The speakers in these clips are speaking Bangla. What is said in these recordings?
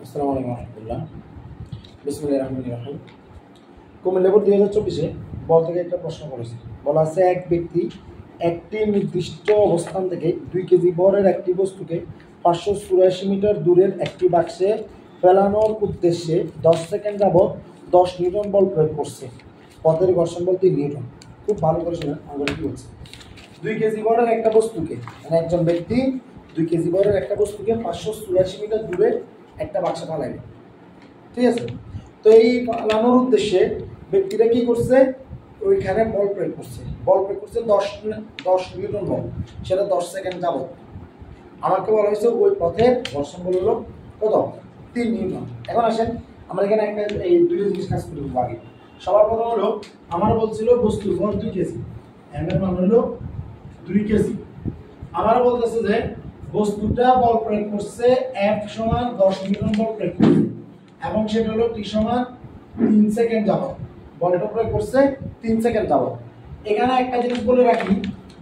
আসসালামু আলাইকুম রহমতুল্লাহ। বিসমিল্লাহির রহমানির রহিম। কুমিল্লা বোর্ড 2024-এ বল থেকে একটা প্রশ্ন করেছে। বলা আছে এক ব্যক্তি একটি নির্দিষ্ট অবস্থান থেকে 2 কেজি বরের একটি বস্তুকে 584 মিটার দূরের একটি বাক্সে ফেলানোর উদ্দেশ্যে 10 সেকেন্ড যাবত 10 নিউটন বল প্রয়োগ করছে। পথের ঘর্ষণ বল 3 নিউটন। খুব ভালো করে শোনেন আমরা কি বলছি। 2 কেজি বরের একটা বস্তুকে, মানে একজন ব্যক্তি 2 কেজি বরের একটা বস্তুকে 584 মিটার দূরে একটা বাক্সে ফালাইবে, ঠিক আছে। তো এই ফালানোর উদ্দেশ্যে ব্যক্তিরা কি করছে, ওইখানে বল প্রয়োগ করছে 10 নিউটন বল, সেটা 10 সেকেন্ড যাবত। আমাকে বলা হয়েছে ওই পথে ঘর্ষণ বল হলো কত, 3 নিউটন। এখন আসেন আমরা এখানে একটা এই দুটো জিনিস কাজ করে দেবো আগে। সবার প্রথম হলো আমার বলছিল বস্তুর ভর 2 কেজি, এম এর মান হলো 2 কেজি। আমার বলতেছে যে বস্তুটা বল প্রয়োগ করছে F সমান 10 নিউটন বল প্রয়োগ করছে এবং সেটা হলো t সমান 3 সেকেন্ড যাবত। বলটা প্রয়োগ করছে 3 সেকেন্ড যাবত। এখানে একটা জিনিস বলে রাখি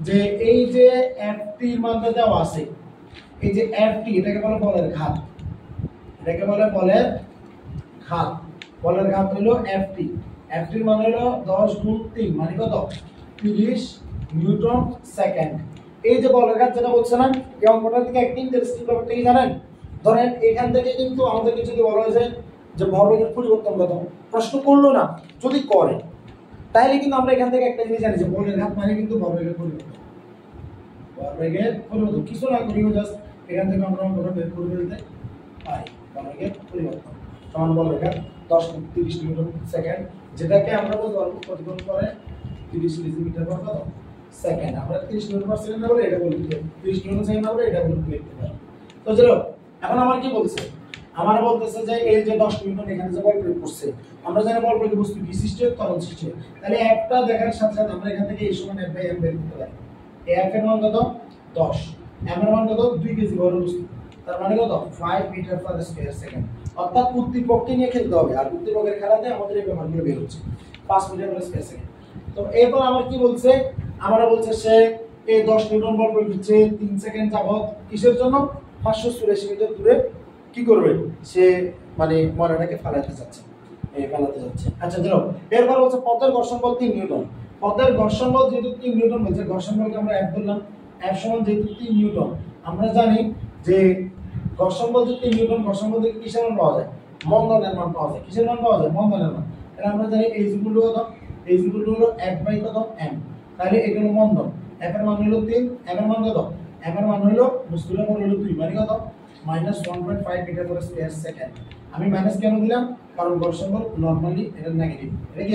যে এই যে Ft এর মানটা দেওয়া আছে, এই যে Ft এটাকে বলে বলের ঘাত, এটাকে বলে বলের ঘাত। বলের ঘাত হলো Ft। Ft এর মান হলো 10 গুণ 3 মানে কত, 30 নিউটন সেকেন্ড। এই যে বলের ঘাত যেটা বলছে না, এই অঙ্কটা থেকে একটা ইন্টারেস্টিং ব্যাপারটা কি জানেন, ধরেন এখান থেকে কিন্তু আমাদেরকে যদি বলা হয় যে ভরবেগের পরিবর্তন কত, প্রশ্ন করলো না, যদি করে তাহলে কিন্তু আমরা এখান থেকে একটা জিনিস জানি যে বলের ঘাত মানে কিন্তু ভরবেগের পরিবর্তন। ভরবেগের পরিবর্তন কিছু না করিও, জাস্ট এখান থেকে আমরা অঙ্কটা বের করে ফেলতে পারি। ভরবেগের পরিবর্তন সমান বলের ঘাত 10 30 নিউটন সেকেন্ড, যেটাকে আমরা বলতে পারবো প্রতিগুণ করে 30 মিটার পার কত সেকেন্ড। আমরা 30 নিউটন পার সেকেন্ড বলে এটা বলতে পারি, 30 নিউটন সেকেন্ড বলে এটা বলতে পারি। তো চলো এখন আমার কি বলছে, আমার বলতেছে যে এই যে 10 নিউটন এখানে যে বল প্রয়োগ করছে, আমরা জানি বল প্রয়োগ বস্তু বিশিষ্ট ত্বরণ সৃষ্টি, তাহলে একটা দেখার সাথে সাথে আমরা এখান থেকে এই সমান F বাই M বের করতে পারি। F এর মান কত 10, M এর মান কত 2 কেজি বড় বস্তু, তার মানে কত 5 মিটার পার স্কয়ার সেকেন্ড। অর্থাৎ উদ্দীপককে নিয়ে খেলতে হবে, আর উদ্দীপকের খেলাতে আমাদের এই ব্যাপারগুলো বের হচ্ছে 5 মিটার পার স্কয়ার সেকেন্ড। তো এরপর আমার কি বলছে, আমরা বলছে সে এই 10 নিউটন বল প্রয়োগ করছে 3 সেকেন্ড যাবত কিসের জন্য, 584 মিটার দূরে কি করবে সে, মানে ময়লাটাকে ফালাতে যাচ্ছে, এই ফালাতে যাচ্ছে। আচ্ছা ধরো এরপর বলছে পথের ঘর্ষণ বল 3 নিউটন। পথের ঘর্ষণ বল যেহেতু 3 নিউটন বলছে, ঘর্ষণ বলকে আমরা F ধরলাম, F সমান যেহেতু 3 নিউটন, আমরা জানি যে ঘর্ষণ বল যদি 3 নিউটন, ঘর্ষণ বল থেকে কিসের মান পাওয়া যায়, মন্দনের মান পাওয়া যায়। কিসের মান পাওয়া যায়, মন্দনের মান। তাহলে আমরা জানি H ইকুয়াল টু কত, H ইকুয়াল টু হলো F বাই কত M, তাহলে এটা হলো মন্দন। F এর মান হলো 3, M এর মান কত, M এর মান হলো বস্তুর মান হলো 2 মানে কত -1.5 মিটার পার স্কয়ার সেকেন্ড। আমি মাইনাস কেন দিলাম, কারণ ঘর্ষণ বল নরমালি এটা নেগেটিভ, এটা কি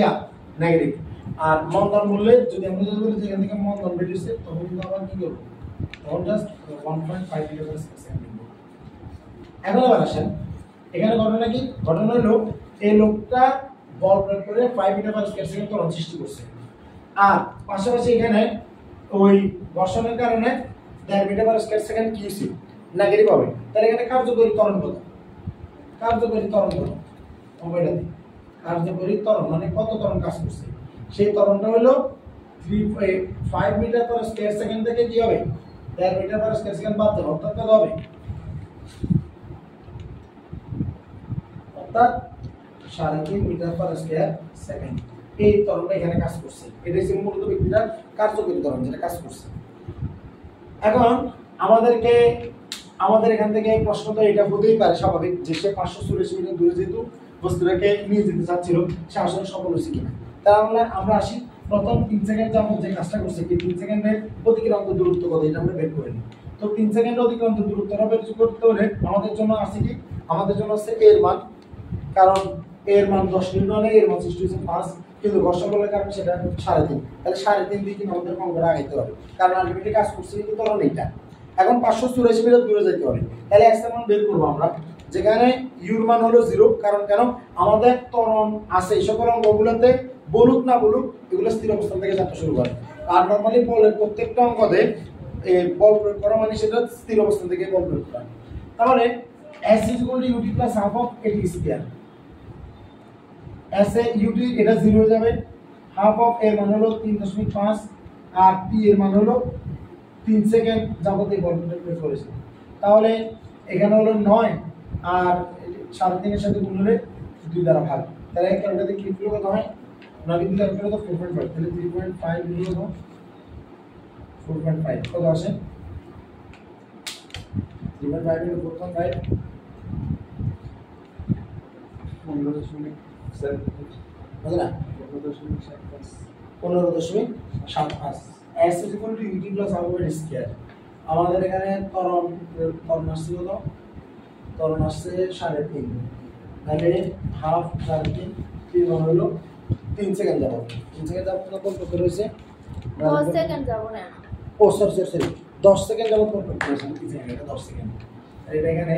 নেগেটিভ। আর মন্দন বললে যদি আমরা যদি বলি যেখান থেকে মন্দন বেরিয়েছে তখন কিন্তু আবার কি করব, তখন just 1.5 metre per square second লিখব। এখন আবার আসেন এখানে ঘটনা কি, ঘটনা হলো এই লোকটা বল প্রয়োগ করে 5 মিটার পার স্কয়ার সেকেন্ড ত্বরণ সৃষ্টি করছে, আর পাশাপাশি এখানে ওই ঘর্ষণের কারণে 1.5 মিটার পার স্কয়ার সেকেন্ড কি হইছে, নেগেটিভ হবে। তাহলে এখানে কার্যকরী ত্বরণ কত, কার্যকরী ত্বরণ কত, ওইটা দিই। কার্যকরী ত্বরণ মানে কত ত্বরণ কাজ করছে, সেই ত্বরণটা হলো 5 মিটার পার স্কয়ার সেকেন্ড থেকে কি হবে 1.5 মিটার পার স্কয়ার সেকেন্ড বাদ দেব, অর্থাৎ কত হবে, অর্থাৎ 3.5 মিটার পার স্কয়ার সেকেন্ড। এই ত্বরণটা এখানে কাজ করছে, এটাই হচ্ছে মূলত ব্যক্তিটার কার্যকরী ত্বরণ যেটা কাজ করছে। এখন আমাদের এখান থেকে প্রশ্ন তো এটা হতেই পারে স্বাভাবিক যে সে 584 মিটার দূরে যেহেতু বস্তুটাকে নিয়ে যেতে চাচ্ছিল, সে আসলে সফল হয়েছে কিনা। তাহলে আমরা আসি প্রথম 3 সেকেন্ড যাবত যে কাজটা করছে, কি 3 সেকেন্ডে অতিক্রান্ত দূরত্ব কত এটা আমরা বের করে নিই। তো 3 সেকেন্ডে অতিক্রান্ত দূরত্বটা বের করতে হলে আমাদের জন্য আছে কি, আমাদের জন্য আছে এর মান, কারণ এর মান 10 নিউটন, এর মান সৃষ্টি হয়েছে 5, কিন্তু ঘর্ষণ বলের কারণে সেটা 3.5, তাহলে 3.5 দিয়ে কিন্তু আমাদের অঙ্কটা আগাইতে হবে, কারণ আলটিমেটলি কাজ করছে কিন্তু ত্বরণ এইটা। এখন 584 মিটার দূরে যেতে হবে, তাহলে x এর মান বের করব আমরা, যেখানে u এর মান হলো 0, কারণ কেন আমাদের ত্বরণ আছে এই সকল অঙ্কগুলোতে বলুক না বলুক এগুলো স্থির অবস্থান থেকে যাত্রা শুরু করে। আর নরমালি বলের প্রত্যেকটা অঙ্কতে বল প্রয়োগ করা মানে সেটা স্থির অবস্থান থেকে বল প্রয়োগ করা। তাহলে s ut plus half of at square, s A ut এটা 0 হয়ে যাবে, হাফ অফ এর মান হলো 3.5 আর t এর মান হলো 3 সেকেন্ড যাবত এই বলটা প্রয়োগ করেছে। তাহলে এখানে হলো 9 আর 3.5 এর সাথে গুণ হলে 2 দ্বারা ভাগ, তাহলে ক্যালকুলেটরে কি করলে কত হয় 9 দিয়ে ভাগ করলে তো 4.5, তাহলে 3.5 গুণ কত 4.5 কত আসে 3.5 into 4.5 15.7 বুঝলে না 15.75 s is equal to ut plus alpha square আমাদের এখানে ত্বরণ আসছে কত ত্বরণ আসছে 3.5 তাহলে হাফ 3.5 3 হলো 3 সেকেন্ড যাব 3 সেকেন্ড যাব কত রয়েছে 10 সেকেন্ড যাব না ও সরি 10 সেকেন্ড যাব কত রয়েছে 3 সেকেন্ড এটা 10 সেকেন্ড আর এটা এখানে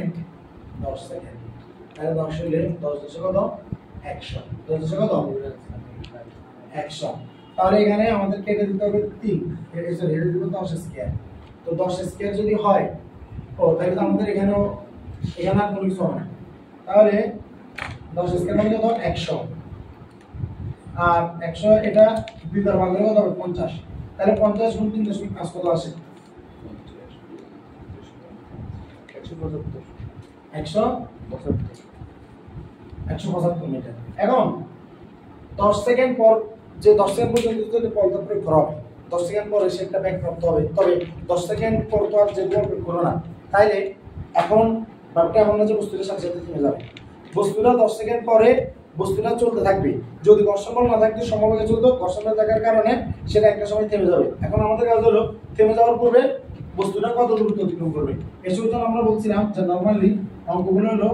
10 সেকেন্ড তাহলে 10 হলে 10 দশে কত 100 10 দশে কত 100 তাহলে এখানে আমাদের কেটে দিতে হবে 3 এটা সরি এটা দিব 10 স্কয়ার তো 10 স্কয়ার যদি হয় ও তাহলে তো আমাদের এখানে আর কোনো কিছু হবে না তাহলে 10 স্কয়ার মানে কত 100 আর 100 এটা 2 দ্বারা ভাগ করলে কত হবে 50 তাহলে 50 গুণ 3.5 কত আসে 175 মিটার এখন 10 সেকেন্ড পর যে 10 সেকেন্ড পর্যন্ত যদি বলটা প্রয়োগ করা হবে 10 সেকেন্ড পরে সেটা ব্যাক প্রাপ্ত হবে তবে 10 সেকেন্ড পর তো আর যে বল প্রয়োগ করো না তাইলে এখন ব্যাপারটা এমন না যে বস্তুটার সাথে সাথে থেমে যাবে বস্তুটা 10 সেকেন্ড পরে বস্তুটা চলতে থাকবে যদি ঘর্ষণ বল না থাকতো সমবেগে চলতো ঘর্ষণ না থাকার কারণে সেটা একটা সময় থেমে যাবে এখন আমাদের কাজ হলো থেমে যাওয়ার পূর্বে বস্তুটা কত দূরত্ব অতিক্রম করবে এই জন্য আমরা বলছিলাম যে নরমালি অঙ্কগুলো হলো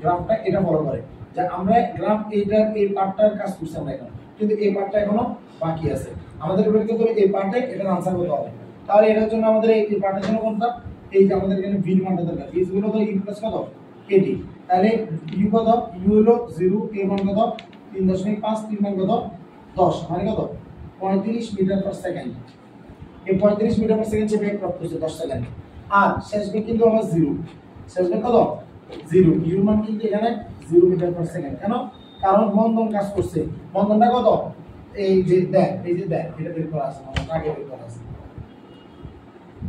গ্রাফটা এটা ফলো করে যে আমরা গ্রাফ এইটার এই পার্টটার কাজ করছি আমরা এখন কিন্তু এই পার্টটা এখনো বাকি আছে আমাদের বের করতে হবে এই পার্টে এটার आंसर করতে হবে তাহলে এটার জন্য আমাদের এই পার্টের জন্য কোনটা এই যে আমাদের এখানে v মানটা দরকার v হলো তো u প্লাস কত at তাহলে u কত u হলো 0 a মান কত 3.5 3 মান কত 10 মানে কত 35 মিটার পার সেকেন্ড এই 35 মিটার পার সেকেন্ড যে বেগ প্রাপ্ত হচ্ছে 10 সেকেন্ড আর শেষ বেগ কিন্তু আমার 0 শেষ বেগ কত 0 u মান কিন্তু এখানে 0 মিটার পার সেকেন্ড কেন কারণ বন্ধন কাজ করছে বন্ধনটা কত এই যে দেখ এটা বের করা আছে মানে আগে বের করা আছে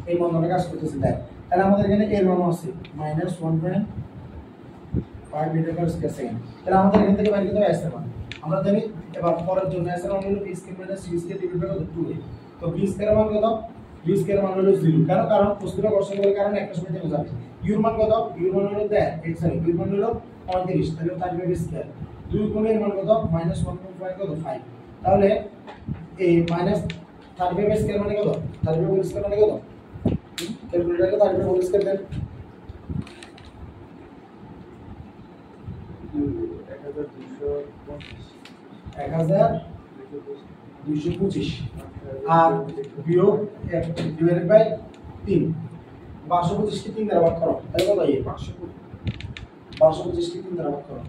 এই বন্ধনটা কাজ করতেছে দেখ তাহলে আমাদের এখানে এর মান আছে -1.5 মিটার পার সেকেন্ড তাহলে আমাদের এখান থেকে বাইরে কত আসছে মান আমরা জানি এবার পরের জন্য আসলে আমরা হলো b square minus c square divide by 2a তো b স্কয়ার মান কত b স্কয়ার মান হলো 0 কেন কারণ বস্তুটা ঘর্ষণ করার কারণে একটা সময় থেমে যাবে u মান কত u মান হলো দেখ সরি u মান হলো 35 তাহলে 35 স্কয়ার 2 গুণ এর মান কত -1.5 কত 5 তাহলে এই -35 স্কয়ার মানে কত 35 স্কয়ার মানে কত ক্যালকুলেটরে 35 স্কয়ার দেন 1225 আর বিয়োগ 1 ডিভাইডেড বাই 3 525 কে 3 দ্বারা ভাগ করো তাহলে কত হয় 525 কে 3 দ্বারা ভাগ করো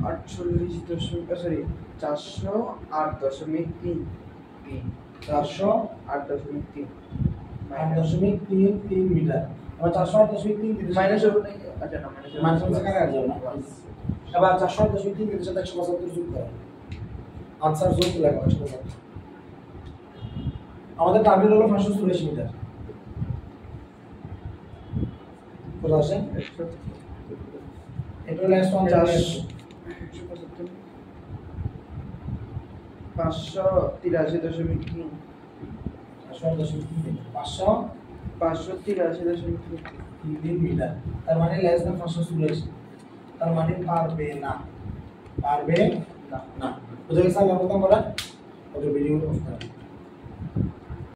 408.3 408.3 মিটার আবার 408.3 মাইনাস হবে না আচ্ছা না মাইনাস মানে কাটা যাবে না আবার 408.3 এর সাথে 175 যোগ করো आंसर যোগ লাগা 175 আমাদের টার্গেট হলো 584 মিটার কত আসে এটা হলো S1 583.3 583.3 মিটার তার মানে লেস দ্যান 584 তার মানে পারবে না না বুঝে গেছে আমরা কথা বলা ওটা ভিডিও অফ করা